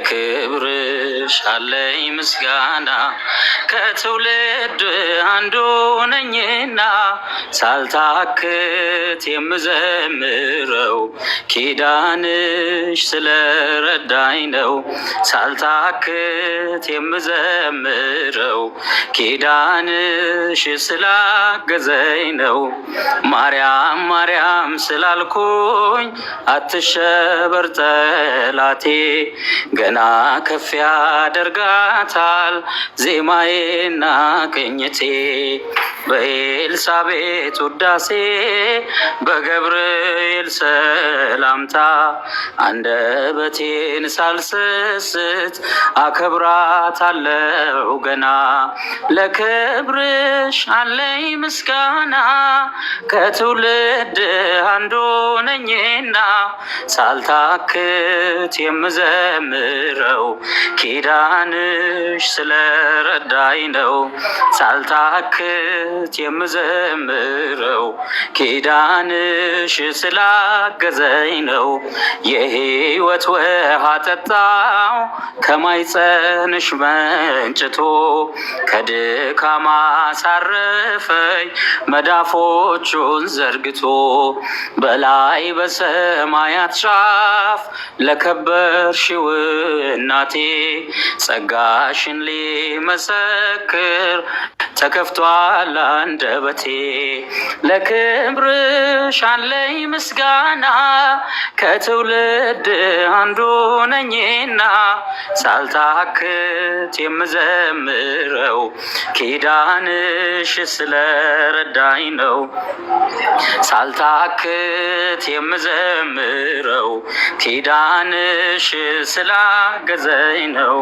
ለክብርሽ አለኝ ምስጋና ከትውልድ አንዱ ነኝና ሳልታክት የምዘምረው ኪዳንሽ ስለረዳኝ ነው። ሳልታክት የምዘምረው ኪዳንሽ ስላገዘኝ ነው። ማርያም ማርያም ስላልኩኝ አትሸበር ጠላቴ፣ ገና ከፍ ያደርጋታል ዜማዬና ቅኝቴ። በኤልሳቤጥ ውዳሴ በገብርኤል ሰላምታ አንደበቴን ሳልሰስት አከብራታለሁ ገና። ለክብርሽ አለኝ ምስጋና ከትውልድ አንዱ ነኝና ሳልታክት የምዘምረው ኪዳንሽ ስለረዳኝ ነው። ሳልታክት የምዘምረው ኪዳንሽ ስላገዘኝ ነው። የሕይወት ውሃ ጠጣው ከማይጸንሽ መንጭቶ ከድካማ ሳረፈኝ መዳፎቹን ዘርግቶ። በላይ በሰማያት ጫፍ ለከበርሽው እናቴ ጸጋሽን ሊመሰክር ተከፍቷል አንደበቴ። ለክብርሽ አለኝ ምስጋና ከትውልድ አንዱ ነኝና ሳልታክት የምዘምረው ኪዳንሽ ስለረዳኝ ነው። ሳልታክት የምዘምረው ኪዳንሽ ስላገዘኝ ነው።